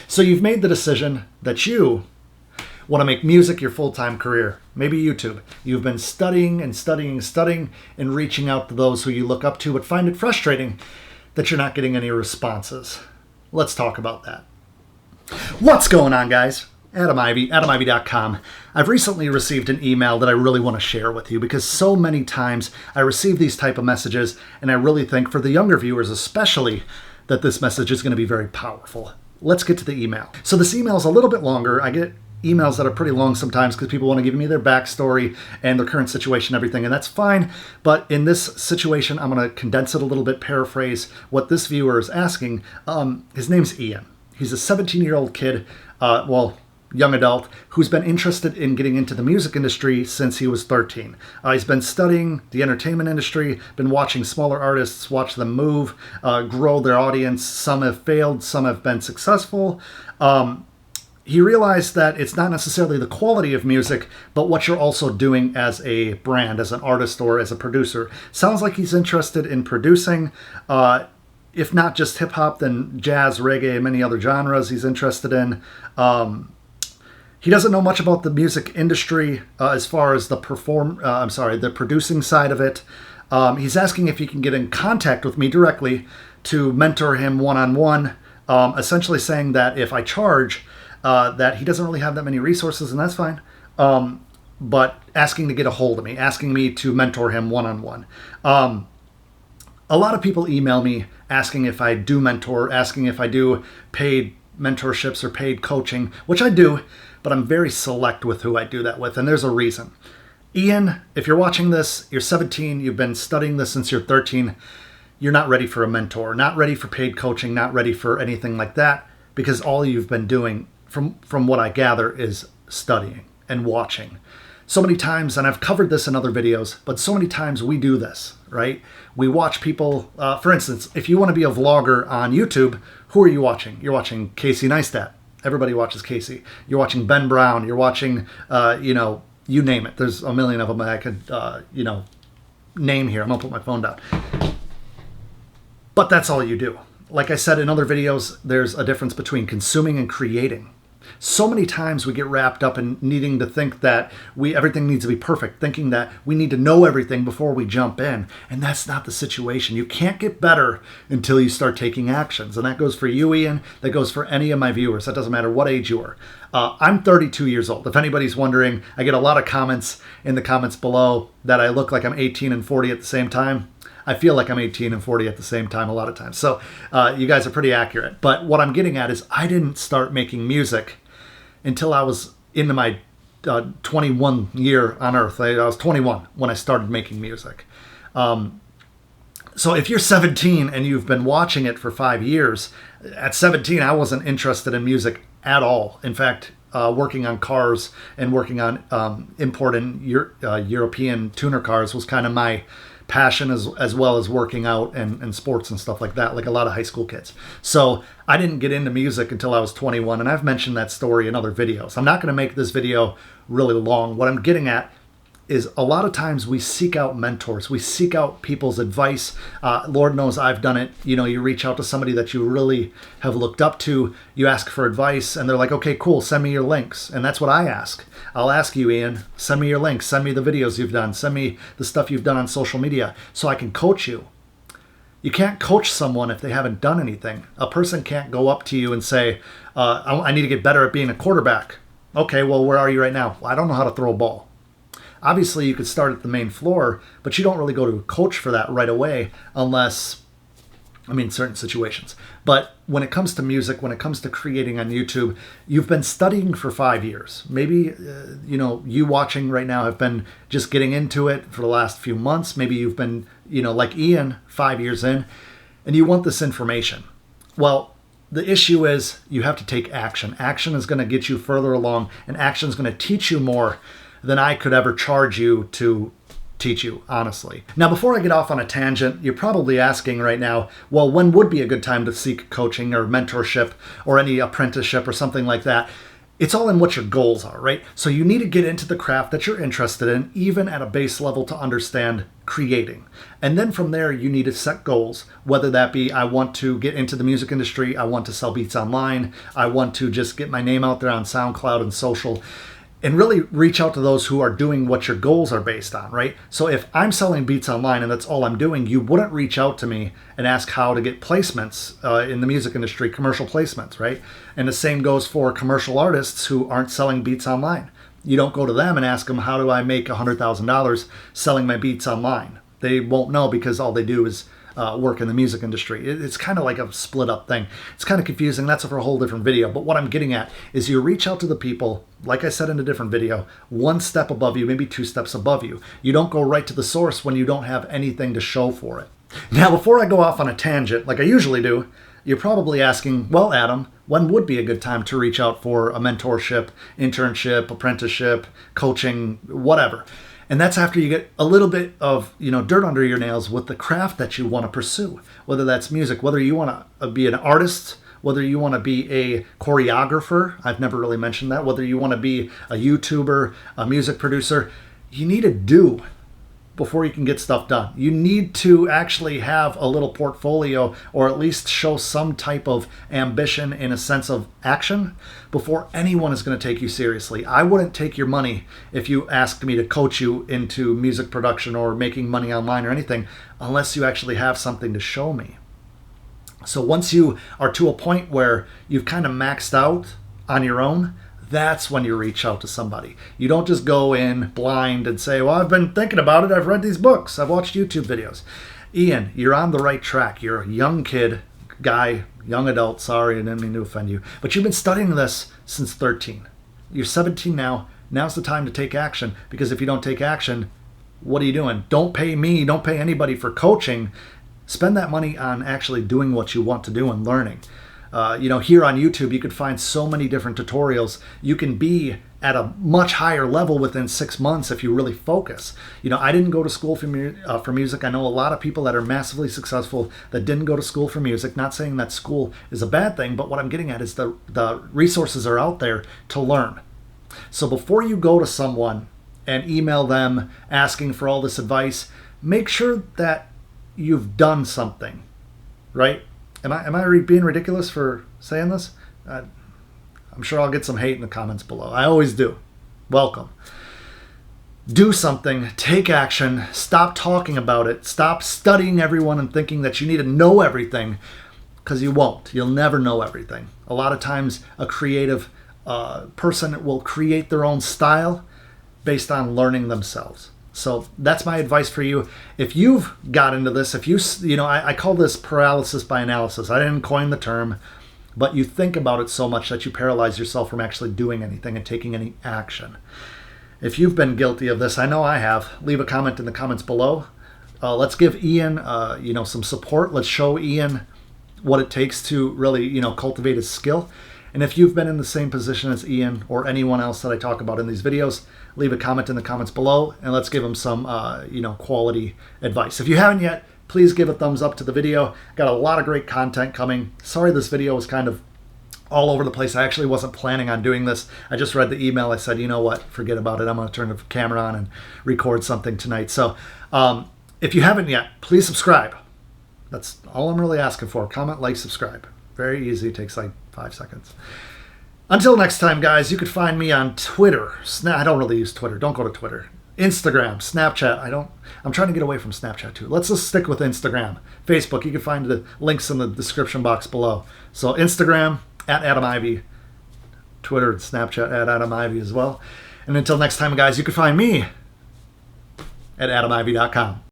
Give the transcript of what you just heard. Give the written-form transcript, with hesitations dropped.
So you've made the decision that you want to make music your full-time career, maybe YouTube. You've been studying and studying and studying and reaching out to those who you look up to, but find it frustrating that you're not getting any responses. Let's talk about that. What's going on, guys? Adam Ivy, AdamIvy.com. I've recently received an email that I really want to share with you because so many times I receive these type of messages, and I really think for the younger viewers especially that this message is going to be very powerful. Let's get to the email. So this email is a little bit longer. I get emails that are pretty long sometimes because people want to give me their backstory and their current situation, everything, and that's fine. But in this situation, I'm going to condense it a little bit, paraphrase what this viewer is asking. His name's Ian. He's a 17-year-old kid, young adult, who's been interested in getting into the music industry since he was 13. He's been studying the entertainment industry, been watching smaller artists, watch them move, grow their audience. Some have failed, some have been successful. He realized that it's not necessarily the quality of music, but what you're also doing as a brand, as an artist or as a producer. Sounds like he's interested in producing, if not just hip-hop, then jazz, reggae, many other genres he's interested in. He doesn't know much about the music industry as far as the producing side of it. He's asking if he can get in contact with me directly to mentor him one-on-one, essentially saying that if I charge, that he doesn't really have that many resources, and that's fine, but asking to get a hold of me, asking me to mentor him one-on-one. A lot of people email me asking if I do mentor, asking if I do paid mentorships or paid coaching, which I do, but I'm very select with who I do that with, and there's a reason. Ian, if you're watching this, you're 17, you've been studying this since you're 13, you're not ready for a mentor, not ready for paid coaching, not ready for anything like that, because all you've been doing, from what I gather, is studying and watching. So many times, and I've covered this in other videos, but so many times we do this, right? We watch people, for instance, if you want to be a vlogger on YouTube, who are you watching? You're watching Casey Neistat. Everybody watches Casey. You're watching Ben Brown. You're watching, you name it. There's a million of them that I could, name here. I'm going to put my phone down. But that's all you do. Like I said in other videos, there's a difference between consuming and creating. So many times we get wrapped up in needing to think that everything needs to be perfect, thinking that we need to know everything before we jump in. And that's not the situation. You can't get better until you start taking actions. And that goes for you, Ian. That goes for any of my viewers. That doesn't matter what age you are. I'm 32 years old. If anybody's wondering, I get a lot of comments in the comments below that I look like I'm 18 and 40 at the same time. I feel like I'm 18 and 40 at the same time a lot of times. So you guys are pretty accurate. But what I'm getting at is I didn't start making music until I was into my 21 year on Earth. I was 21 when I started making music. So if you're 17 and you've been watching it for 5 years, at 17 I wasn't interested in music at all. In fact, working on cars and working on importing European tuner cars was kind of my passion, as well as working out and sports and stuff like that, like a lot of high school kids. So I didn't get into music until I was 21, and I've mentioned that story in other videos. I'm not going to make this video really long. What I'm getting at is a lot of times we seek out mentors. We seek out people's advice. Lord knows I've done it. You reach out to somebody that you really have looked up to. You ask for advice, and they're like, okay, cool, send me your links. And that's what I ask. I'll ask you, Ian, send me your links. Send me the videos you've done. Send me the stuff you've done on social media so I can coach you. You can't coach someone if they haven't done anything. A person can't go up to you and say, I need to get better at being a quarterback. Okay, well, where are you right now? Well, I don't know how to throw a ball. Obviously, you could start at the main floor, but you don't really go to a coach for that right away unless, certain situations. But when it comes to music, when it comes to creating on YouTube, you've been studying for 5 years. Maybe, you watching right now have been just getting into it for the last few months. Maybe you've been, like Ian, 5 years in, and you want this information. Well, the issue is you have to take action. Action is going to get you further along, and action is going to teach you more than I could ever charge you to teach you, honestly. Now, before I get off on a tangent, you're probably asking right now, well, when would be a good time to seek coaching or mentorship or any apprenticeship or something like that? It's all in what your goals are, right? So you need to get into the craft that you're interested in, even at a base level, to understand creating. And then from there, you need to set goals, whether that be, I want to get into the music industry, I want to sell beats online, I want to just get my name out there on SoundCloud and social, and really reach out to those who are doing what your goals are based on, right? So if I'm selling beats online and that's all I'm doing, you wouldn't reach out to me and ask how to get placements in the music industry, commercial placements, right? And the same goes for commercial artists who aren't selling beats online. You don't go to them and ask them, how do I make $100,000 selling my beats online? They won't know, because all they do is work in the music industry. It's kind of like a split up thing. It's kind of confusing. That's for a whole different video. But what I'm getting at is you reach out to the people, like I said in a different video, one step above you, maybe two steps above you. You don't go right to the source when you don't have anything to show for it. Now, before I go off on a tangent, like I usually do, you're probably asking, well, Adam, when would be a good time to reach out for a mentorship, internship, apprenticeship, coaching, whatever? And that's after you get a little bit of, dirt under your nails with the craft that you want to pursue, whether that's music, whether you want to be an artist, whether you want to be a choreographer. I've never really mentioned that. Whether you want to be a YouTuber, a music producer, you need to do before you can get stuff done. You need to actually have a little portfolio, or at least show some type of ambition in a sense of action before anyone is going to take you seriously. I wouldn't take your money if you asked me to coach you into music production or making money online or anything, unless you actually have something to show me. So once you are to a point where you've kind of maxed out on your own, that's when you reach out to somebody. You don't just go in blind and say, well, I've been thinking about it. I've read these books. I've watched YouTube videos. Ian, you're on the right track. You're a young kid, guy, young adult. Sorry, I didn't mean to offend you. But you've been studying this since 13. You're 17 now. Now's the time to take action, because if you don't take action, what are you doing? Don't pay me. Don't pay anybody for coaching. Spend that money on actually doing what you want to do and learning. Here on YouTube, you could find so many different tutorials. You can be at a much higher level within 6 months if you really focus. I didn't go to school for music. I know a lot of people that are massively successful that didn't go to school for music. Not saying that school is a bad thing, but what I'm getting at is the resources are out there to learn. So before you go to someone and email them asking for all this advice, make sure that you've done something, right? Am I being ridiculous for saying this? I'm sure I'll get some hate in the comments below. I always do. Welcome. Do something. Take action. Stop talking about it. Stop studying everyone and thinking that you need to know everything, because you won't. You'll never know everything. A lot of times a creative person will create their own style based on learning themselves. So that's my advice for you. If you've got into this, if I call this paralysis by analysis. I didn't coin the term, but you think about it so much that you paralyze yourself from actually doing anything and taking any action. If you've been guilty of this, I know I have, leave a comment in the comments below. Let's give Ian, some support. Let's show Ian what it takes to really, cultivate his skill. And if you've been in the same position as Ian or anyone else that I talk about in these videos, leave a comment in the comments below, and let's give him some, quality advice. If you haven't yet, please give a thumbs up to the video. Got a lot of great content coming. Sorry this video was kind of all over the place. I actually wasn't planning on doing this. I just read the email. I said, you know what, forget about it. I'm going to turn the camera on and record something tonight. So if you haven't yet, please subscribe. That's all I'm really asking for. Comment, like, subscribe. Very easy. It takes like 5 seconds. Until next time, guys, you could find me on Twitter. I don't really use Twitter. Don't go to Twitter. Instagram, Snapchat. I'm trying to get away from Snapchat too. Let's just stick with Instagram. Facebook, you can find the links in the description box below. So Instagram, @AdamIvy. Twitter and Snapchat, @AdamIvy as well. And until next time, guys, you can find me at AdamIvy.com.